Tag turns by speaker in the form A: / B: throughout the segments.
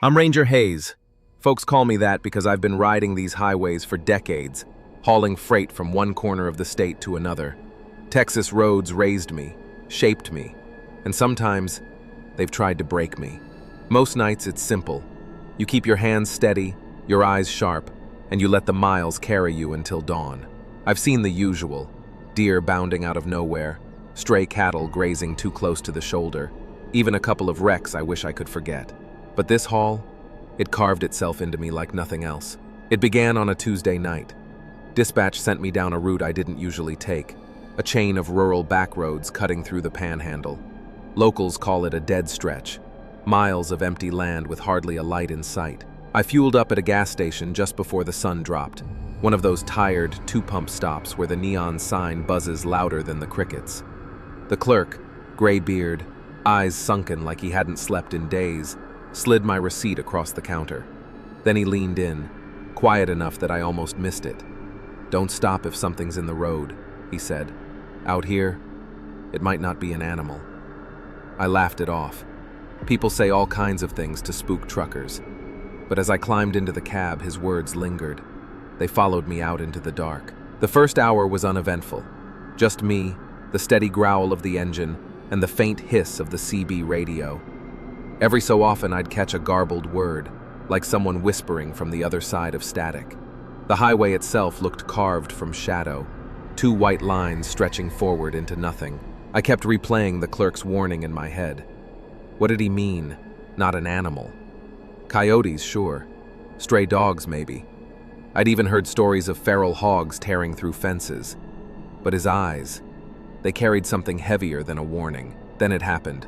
A: I'm Ranger Hayes. Folks call me that because I've been riding these highways for decades, hauling freight from one corner of the state to another. Texas roads raised me, shaped me, and sometimes they've tried to break me. Most nights it's simple. You keep your hands steady, your eyes sharp, and you let the miles carry you until dawn. I've seen the usual: deer bounding out of nowhere, stray cattle grazing too close to the shoulder, even a couple of wrecks I wish I could forget. But this haul, it carved itself into me like nothing else. It began on a Tuesday night. Dispatch sent me down a route I didn't usually take, a chain of rural backroads cutting through the panhandle. Locals call it a dead stretch, miles of empty land with hardly a light in sight. I fueled up at a gas station just before the sun dropped, one of those tired two-pump stops where the neon sign buzzes louder than the crickets. The clerk, gray beard, eyes sunken like he hadn't slept in days, slid my receipt across the counter. Then he leaned in, quiet enough that I almost missed it. "Don't stop if something's in the road," he said. "Out here, it might not be an animal." I laughed it off. People say all kinds of things to spook truckers. But as I climbed into the cab, his words lingered. They followed me out into the dark. The first hour was uneventful. Just me, the steady growl of the engine, and the faint hiss of the CB radio. Every so often I'd catch a garbled word, like someone whispering from the other side of static. The highway itself looked carved from shadow, two white lines stretching forward into nothing. I kept replaying the clerk's warning in my head. What did he mean? Not an animal. Coyotes, sure. Stray dogs, maybe. I'd even heard stories of feral hogs tearing through fences. But his eyes, they carried something heavier than a warning. Then it happened.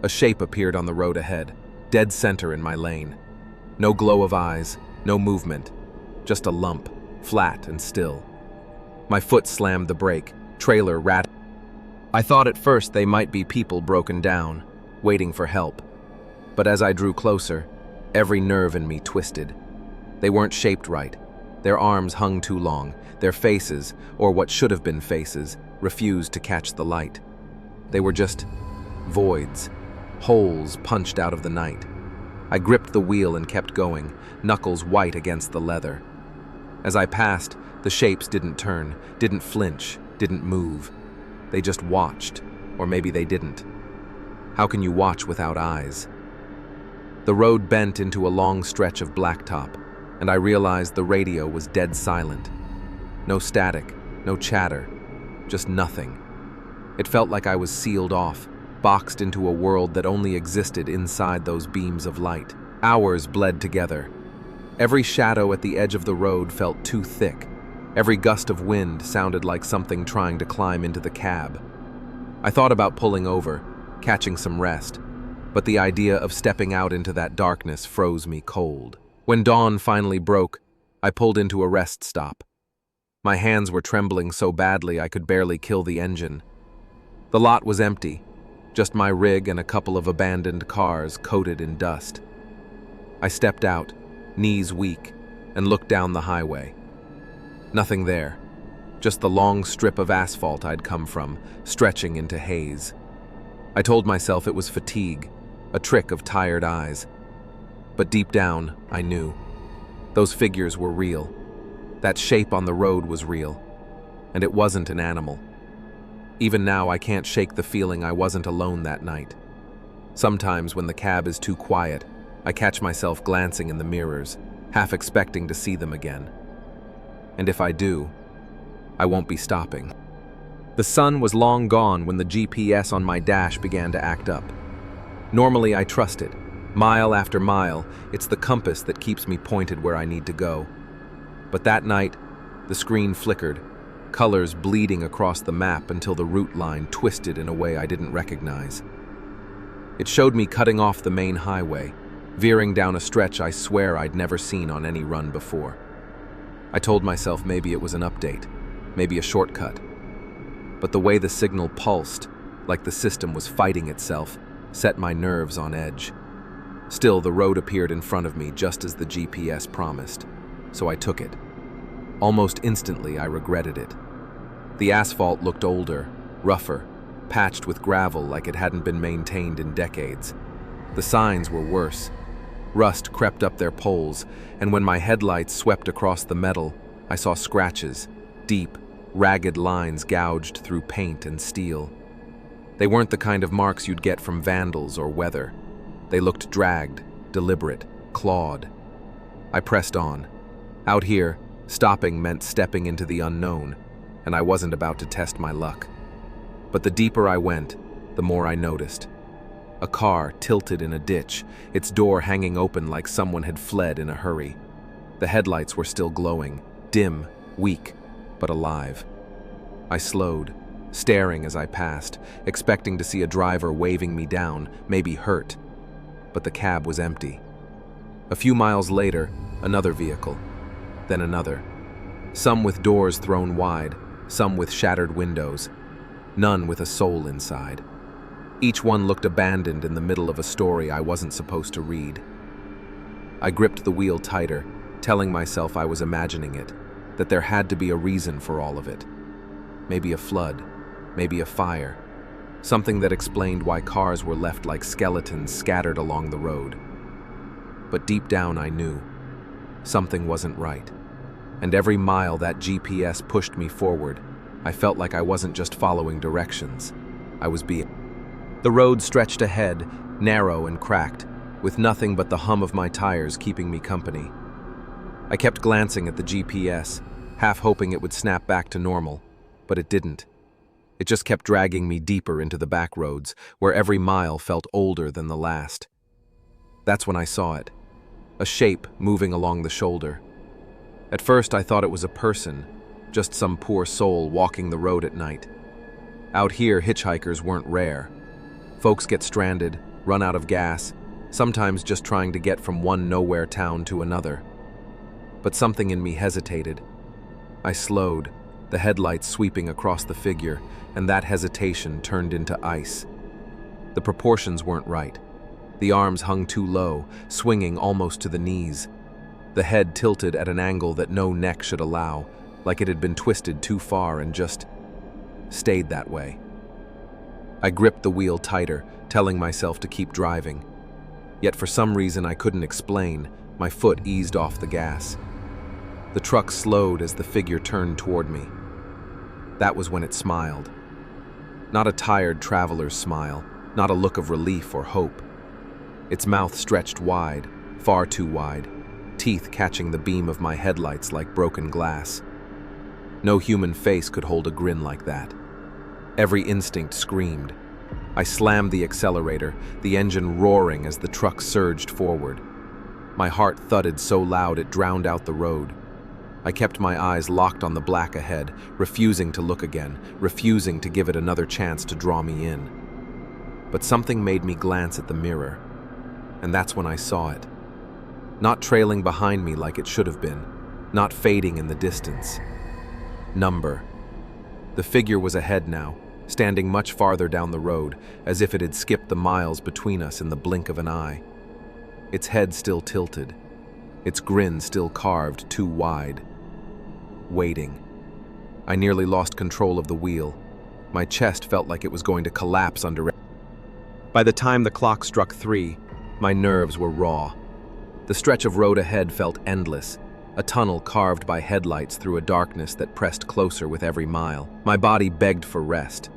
A: A shape appeared on the road ahead, dead center in my lane. No glow of eyes, no movement, just a lump, flat and still. My foot slammed the brake, trailer rattled. I thought at first they might be people broken down, waiting for help. But as I drew closer, every nerve in me twisted. They weren't shaped right. Their arms hung too long. Their faces, or what should have been faces, refused to catch the light. They were just voids, holes punched out of the night. I gripped the wheel and kept going, knuckles white against the leather. As I passed, the shapes didn't turn, didn't flinch, didn't move. They just watched, or maybe they didn't. How can you watch without eyes? The road bent into a long stretch of blacktop, and I realized the radio was dead silent. No static, no chatter, just nothing. It felt like I was sealed off, boxed into a world that only existed inside those beams of light. Hours bled together. Every shadow at the edge of the road felt too thick. Every gust of wind sounded like something trying to climb into the cab. I thought about pulling over, catching some rest, but the idea of stepping out into that darkness froze me cold. When dawn finally broke, I pulled into a rest stop. My hands were trembling so badly I could barely kill the engine. The lot was empty, just my rig and a couple of abandoned cars coated in dust. I stepped out, knees weak, and looked down the highway. Nothing there, just the long strip of asphalt I'd come from, stretching into haze. I told myself it was fatigue, a trick of tired eyes. But deep down, I knew. Those figures were real. That shape on the road was real. And it wasn't an animal. Even now, I can't shake the feeling I wasn't alone that night. Sometimes, when the cab is too quiet, I catch myself glancing in the mirrors, half expecting to see them again. And if I do, I won't be stopping. The sun was long gone when the GPS on my dash began to act up. Normally, I trust it. Mile after mile, it's the compass that keeps me pointed where I need to go. But that night, the screen flickered, colors bleeding across the map until the route line twisted in a way I didn't recognize. It showed me cutting off the main highway, veering down a stretch I swear I'd never seen on any run before. I told myself maybe it was an update, maybe a shortcut. But the way the signal pulsed, like the system was fighting itself, set my nerves on edge. Still, the road appeared in front of me just as the GPS promised, so I took it. Almost instantly, I regretted it. The asphalt looked older, rougher, patched with gravel like it hadn't been maintained in decades. The signs were worse. Rust crept up their poles, and when my headlights swept across the metal, I saw scratches, deep, ragged lines gouged through paint and steel. They weren't the kind of marks you'd get from vandals or weather. They looked dragged, deliberate, clawed. I pressed on. Out here, stopping meant stepping into the unknown, and I wasn't about to test my luck. But the deeper I went, the more I noticed. A car tilted in a ditch, its door hanging open like someone had fled in a hurry. The headlights were still glowing, dim, weak, but alive. I slowed, staring as I passed, expecting to see a driver waving me down, maybe hurt. But the cab was empty. A few miles later, another vehicle, then another. Some with doors thrown wide, some with shattered windows, none with a soul inside. Each one looked abandoned in the middle of a story I wasn't supposed to read. I gripped the wheel tighter, telling myself I was imagining it, that there had to be a reason for all of it. Maybe a flood, maybe a fire, something that explained why cars were left like skeletons scattered along the road. But deep down I knew something wasn't right, and every mile that GPS pushed me forward, I felt like I wasn't just following directions. I was being. The road stretched ahead, narrow and cracked, with nothing but the hum of my tires keeping me company. I kept glancing at the GPS, half hoping it would snap back to normal, but it didn't. It just kept dragging me deeper into the back roads, where every mile felt older than the last. That's when I saw it, a shape moving along the shoulder. At first I thought it was a person, just some poor soul walking the road at night. Out here, hitchhikers weren't rare. Folks get stranded, run out of gas, sometimes just trying to get from one nowhere town to another. But something in me hesitated. I slowed, the headlights sweeping across the figure, and that hesitation turned into ice. The proportions weren't right. The arms hung too low, swinging almost to the knees. The head tilted at an angle that no neck should allow, like it had been twisted too far and just stayed that way. I gripped the wheel tighter, telling myself to keep driving. Yet for some reason I couldn't explain, my foot eased off the gas. The truck slowed as the figure turned toward me. That was when it smiled. Not a tired traveler's smile, not a look of relief or hope. Its mouth stretched wide, far too wide, teeth catching the beam of my headlights like broken glass. No human face could hold a grin like that. Every instinct screamed. I slammed the accelerator, the engine roaring as the truck surged forward. My heart thudded so loud it drowned out the road. I kept my eyes locked on the black ahead, refusing to look again, refusing to give it another chance to draw me in. But something made me glance at the mirror, and that's when I saw it. Not trailing behind me like it should have been, not fading in the distance. Number. The figure was ahead now, standing much farther down the road, as if it had skipped the miles between us in the blink of an eye. Its head still tilted, its grin still carved too wide. Waiting. I nearly lost control of the wheel. My chest felt like it was going to collapse under it. By the time the clock struck 3, my nerves were raw. The stretch of road ahead felt endless, a tunnel carved by headlights through a darkness that pressed closer with every mile. My body begged for rest,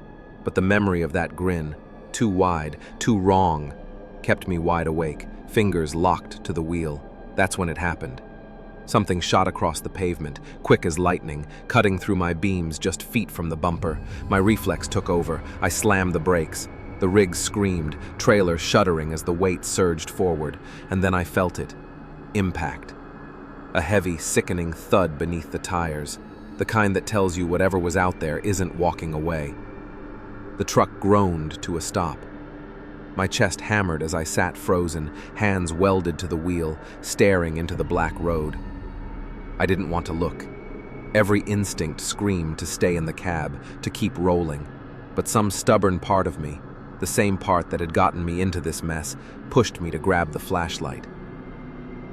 A: but the memory of that grin, too wide, too wrong, kept me wide awake, fingers locked to the wheel. That's when it happened. Something shot across the pavement, quick as lightning, cutting through my beams just feet from the bumper. My reflex took over. I slammed the brakes. The rig screamed, trailer shuddering as the weight surged forward, and then I felt it. Impact. A heavy, sickening thud beneath the tires, the kind that tells you whatever was out there isn't walking away. The truck groaned to a stop. My chest hammered as I sat frozen, hands welded to the wheel, staring into the black road. I didn't want to look. Every instinct screamed to stay in the cab, to keep rolling. But some stubborn part of me, the same part that had gotten me into this mess, pushed me to grab the flashlight.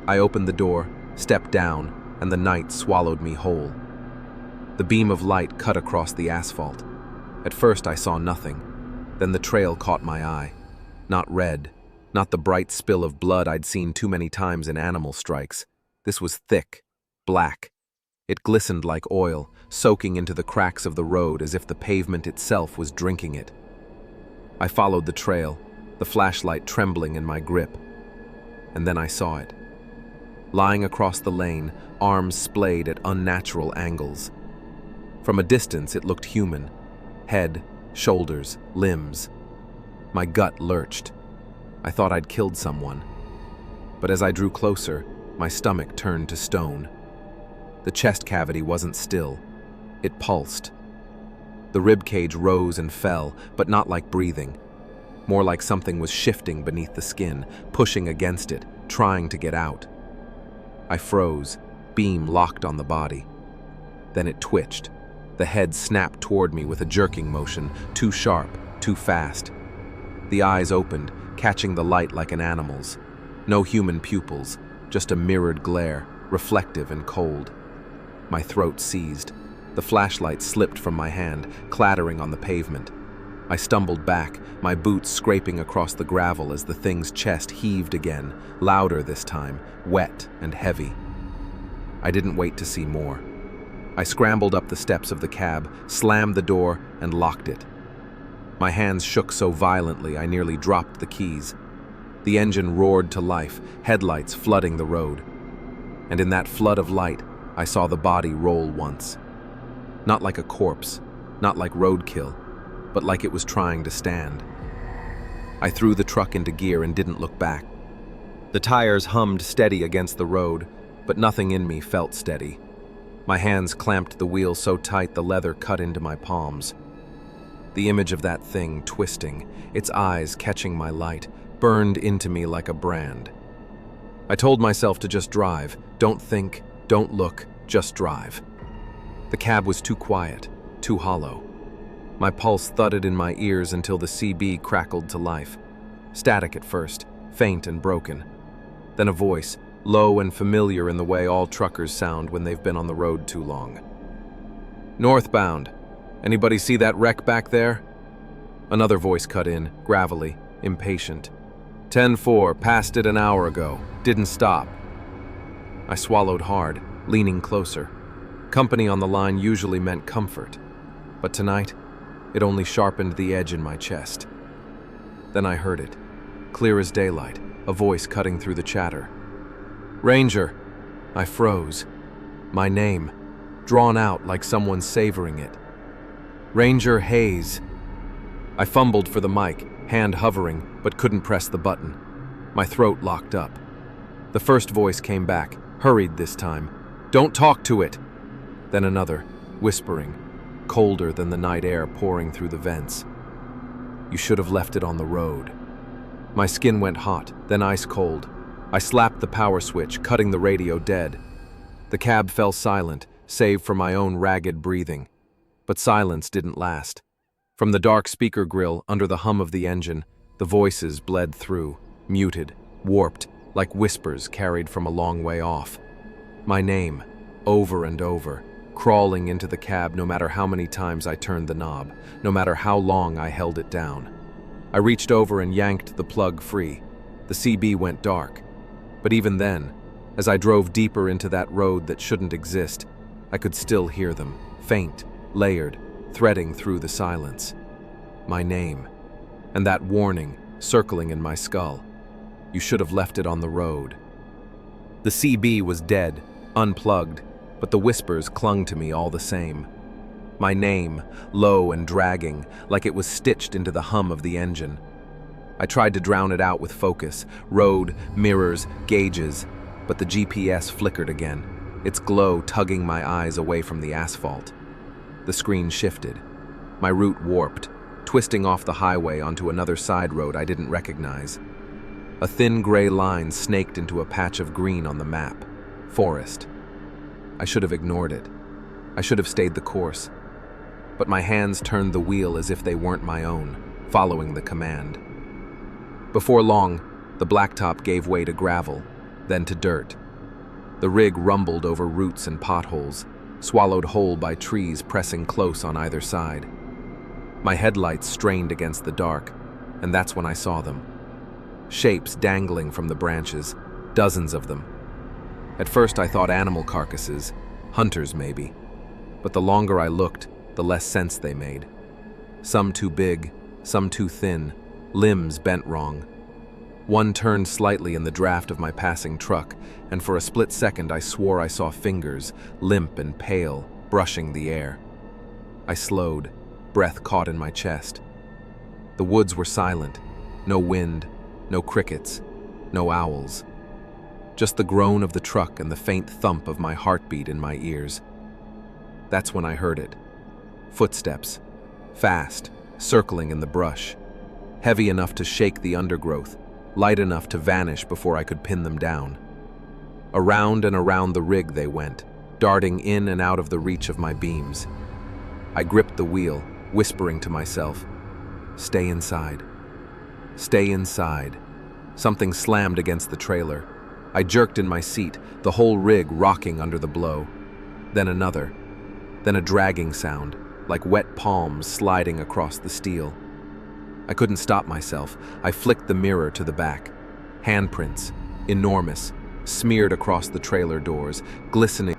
A: I opened the door, stepped down, and the night swallowed me whole. The beam of light cut across the asphalt. At first I saw nothing. Then the trail caught my eye. Not red, Not the bright spill of blood I'd seen too many times in animal strikes. This was thick, black. It glistened like oil, soaking into the cracks of the road as if the pavement itself was drinking it. I followed the trail, the flashlight trembling in my grip. And then I saw it. Lying across the lane, arms splayed at unnatural angles. From a distance, it looked human. Head, shoulders, limbs. My gut lurched. I thought I'd killed someone. But as I drew closer, my stomach turned to stone. The chest cavity wasn't still. It pulsed. The rib cage rose and fell, but not like breathing. More like something was shifting beneath the skin, pushing against it, trying to get out. I froze, beam locked on the body. Then it twitched. The head snapped toward me with a jerking motion, too sharp, too fast. The eyes opened, catching the light like an animal's. No human pupils, just a mirrored glare, reflective and cold. My throat seized. The flashlight slipped from my hand, clattering on the pavement. I stumbled back, my boots scraping across the gravel as the thing's chest heaved again, louder this time, wet and heavy. I didn't wait to see more. I scrambled up the steps of the cab, slammed the door, and locked it. My hands shook so violently I nearly dropped the keys. The engine roared to life, headlights flooding the road. And in that flood of light, I saw the body roll once. Not like a corpse, not like roadkill, but like it was trying to stand. I threw the truck into gear and didn't look back. The tires hummed steady against the road, but nothing in me felt steady. My hands clamped the wheel so tight the leather cut into my palms. The image of that thing twisting, its eyes catching my light, burned into me like a brand. I told myself to just drive, don't think, don't look, just drive. The cab was too quiet, too hollow. My pulse thudded in my ears until the CB crackled to life. Static at first, faint and broken. Then a voice, low and familiar in the way all truckers sound when they've been on the road too long. Northbound. Anybody see that wreck back there? Another voice cut in, gravelly, impatient. 10-4, passed it an hour ago. Didn't stop. I swallowed hard, leaning closer. Company on the line usually meant comfort. But tonight, it only sharpened the edge in my chest. Then I heard it, clear as daylight, a voice cutting through the chatter. Ranger. I froze. My name, drawn out like someone savoring it. Ranger Hayes. I fumbled for the mic, hand hovering, but couldn't press the button. My throat locked up. The first voice came back, hurried this time. Don't talk to it. Then another, whispering, colder than the night air pouring through the vents. You should have left it on the road. My skin went hot, then ice cold. I slapped the power switch, cutting the radio dead. The cab fell silent, save for my own ragged breathing. But silence didn't last. From the dark speaker grill, under the hum of the engine, the voices bled through, muted, warped, like whispers carried from a long way off. My name, over and over, crawling into the cab no matter how many times I turned the knob, no matter how long I held it down. I reached over and yanked the plug free. The CB went dark. But even then, as I drove deeper into that road that shouldn't exist, I could still hear them, faint, layered, threading through the silence. My name, and that warning circling in my skull. You should have left it on the road. The CB was dead, unplugged, but the whispers clung to me all the same. My name, low and dragging, like it was stitched into the hum of the engine. I tried to drown it out with focus, road, mirrors, gauges, but the GPS flickered again, its glow tugging my eyes away from the asphalt. The screen shifted. My route warped, twisting off the highway onto another side road I didn't recognize. A thin gray line snaked into a patch of green on the map. Forest. I should have ignored it. I should have stayed the course. But my hands turned the wheel as if they weren't my own, following the command. Before long, the blacktop gave way to gravel, then to dirt. The rig rumbled over roots and potholes, swallowed whole by trees pressing close on either side. My headlights strained against the dark, and that's when I saw them. shapes dangling from the branches, dozens of them. At first I thought animal carcasses, hunters maybe, but the longer I looked, the less sense they made. Some too big, some too thin, limbs bent wrong. One turned slightly in the draft of my passing truck, and for a split second I swore I saw fingers, limp and pale, brushing the air. I slowed, breath caught in my chest. The woods were silent, no wind, no crickets, no owls. Just the groan of the truck and the faint thump of my heartbeat in my ears. That's when I heard it. Footsteps, fast, circling in the brush, heavy enough to shake the undergrowth, light enough to vanish before I could pin them down. Around and around the rig they went, darting in and out of the reach of my beams. I gripped the wheel, whispering to myself, "Stay inside. Stay inside." Something slammed against the trailer. I jerked in my seat, the whole rig rocking under the blow. Then another. Then a dragging sound, like wet palms sliding across the steel. I couldn't stop myself. I flicked the mirror to the back. Handprints, enormous, smeared across the trailer doors, glistening.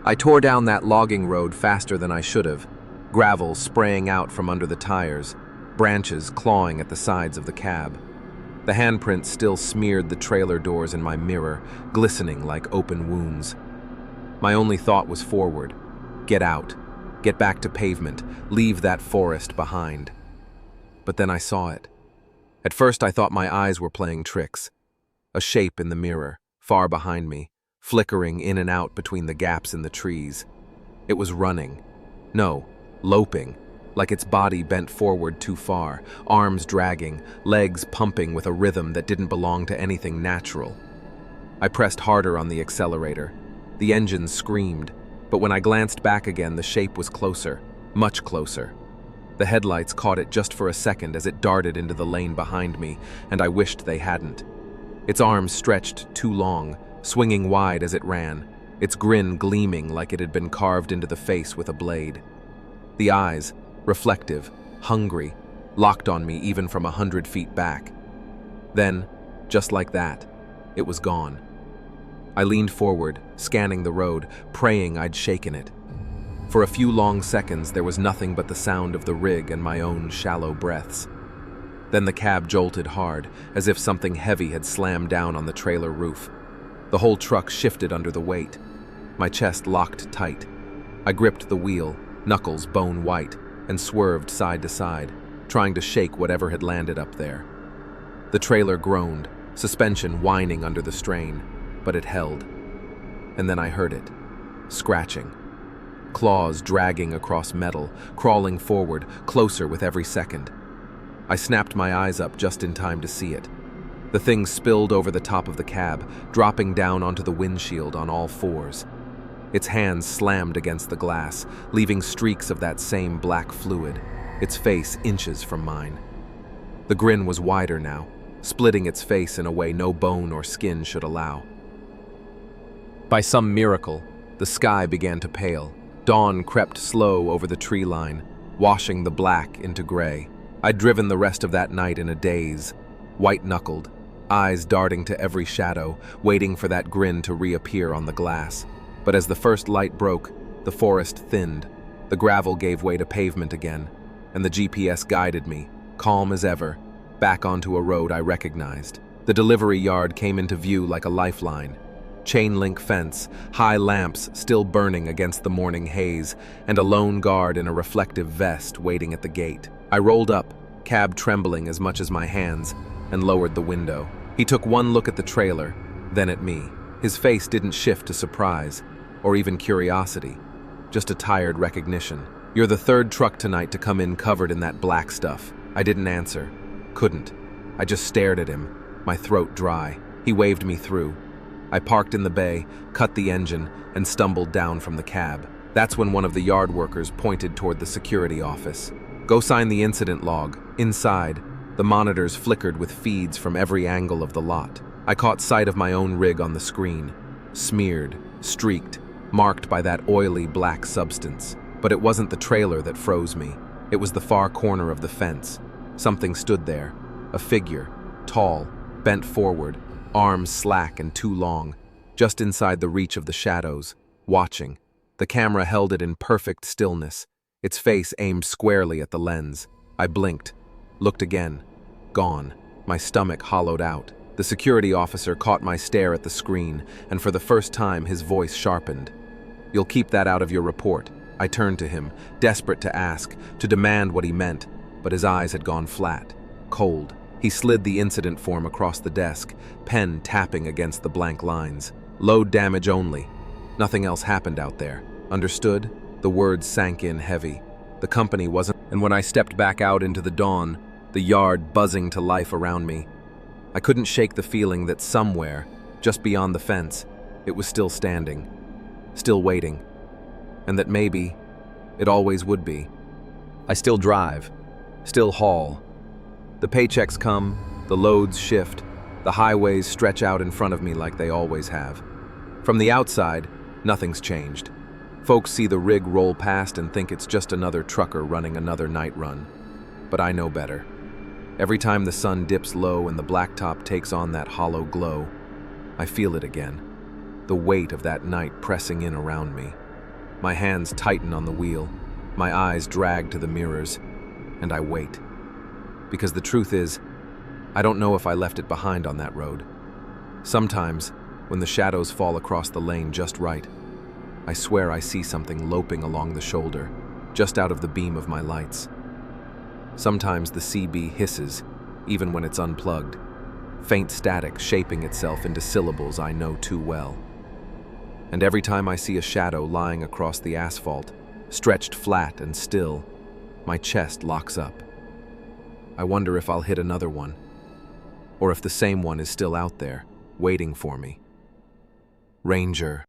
A: I tore down that logging road faster than I should have, gravel spraying out from under the tires, branches clawing at the sides of the cab. The handprints still smeared the trailer doors in my mirror, glistening like open wounds. My only thought was forward. Get out. Get back to pavement. Leave that forest behind. But then I saw it. At first I thought my eyes were playing tricks. A shape in the mirror, far behind me, flickering in and out between the gaps in the trees. It was running. No, loping, like its body bent forward too far, arms dragging, legs pumping with a rhythm that didn't belong to anything natural. I pressed harder on the accelerator. The engine screamed, but when I glanced back again, the shape was closer, much closer. The headlights caught it just for a second as it darted into the lane behind me, and I wished they hadn't. Its arms stretched too long, swinging wide as it ran, its grin gleaming like it had been carved into the face with a blade. The eyes, reflective, hungry, locked on me even from 100 feet back. Then, just like that, it was gone. I leaned forward, scanning the road, praying I'd shaken it. For a few long seconds, there was nothing but the sound of the rig and my own shallow breaths. Then the cab jolted hard, as if something heavy had slammed down on the trailer roof. The whole truck shifted under the weight. My chest locked tight. I gripped the wheel, knuckles bone white, and swerved side to side, trying to shake whatever had landed up there. The trailer groaned, suspension whining under the strain, but it held. And then I heard it, scratching. Claws dragging across metal, crawling forward, closer with every second. I snapped my eyes up just in time to see it. The thing spilled over the top of the cab, dropping down onto the windshield on all fours. Its hands slammed against the glass, leaving streaks of that same black fluid, its face inches from mine. The grin was wider now, splitting its face in a way no bone or skin should allow. By some miracle, the sky began to pale. Dawn crept slow over the tree line, washing the black into gray. I'd driven the rest of that night in a daze, white-knuckled, eyes darting to every shadow, waiting for that grin to reappear on the glass. But as the first light broke, the forest thinned, the gravel gave way to pavement again, and the GPS guided me, calm as ever, back onto a road I recognized. The delivery yard came into view like a lifeline. Chain-link fence, high lamps still burning against the morning haze, and a lone guard in a reflective vest waiting at the gate. I rolled up, cab trembling as much as my hands, and lowered the window. He took one look at the trailer, then at me. His face didn't shift to surprise, or even curiosity, just a tired recognition. "You're the third truck tonight to come in covered in that black stuff." I didn't answer. Couldn't. I just stared at him, my throat dry. He waved me through. I parked in the bay, cut the engine, and stumbled down from the cab. That's when one of the yard workers pointed toward the security office. "Go sign the incident log." Inside, the monitors flickered with feeds from every angle of the lot. I caught sight of my own rig on the screen, smeared, streaked, marked by that oily black substance. But it wasn't the trailer that froze me. It was the far corner of the fence. Something stood there, a figure, tall, bent forward, arms slack and too long, just inside the reach of the shadows, watching. The camera held it in perfect stillness, its face aimed squarely at the lens. I blinked, looked again. Gone. My stomach hollowed out. The security officer caught my stare at the screen, and for the first time his voice sharpened. "You'll keep that out of your report." I turned to him, desperate to ask, to demand what he meant, but his eyes had gone flat, cold. He slid the incident form across the desk, pen tapping against the blank lines. "Load damage only. Nothing else happened out there. Understood?" The words sank in heavy. The company wasn't. And when I stepped back out into the dawn, the yard buzzing to life around me, I couldn't shake the feeling that somewhere, just beyond the fence, it was still standing, still waiting, and that maybe it always would be. I still drive, still haul. The paychecks come, the loads shift, the highways stretch out in front of me like they always have. From the outside, nothing's changed. Folks see the rig roll past and think it's just another trucker running another night run. But I know better. Every time the sun dips low and the blacktop takes on that hollow glow, I feel it again. The weight of that night pressing in around me. My hands tighten on the wheel, my eyes drag to the mirrors, and I wait. Because the truth is, I don't know if I left it behind on that road. Sometimes, when the shadows fall across the lane just right, I swear I see something loping along the shoulder, just out of the beam of my lights. Sometimes the CB hisses, even when it's unplugged, faint static shaping itself into syllables I know too well. And every time I see a shadow lying across the asphalt, stretched flat and still, my chest locks up. I wonder if I'll hit another one, or if the same one is still out there, waiting for me. Ranger.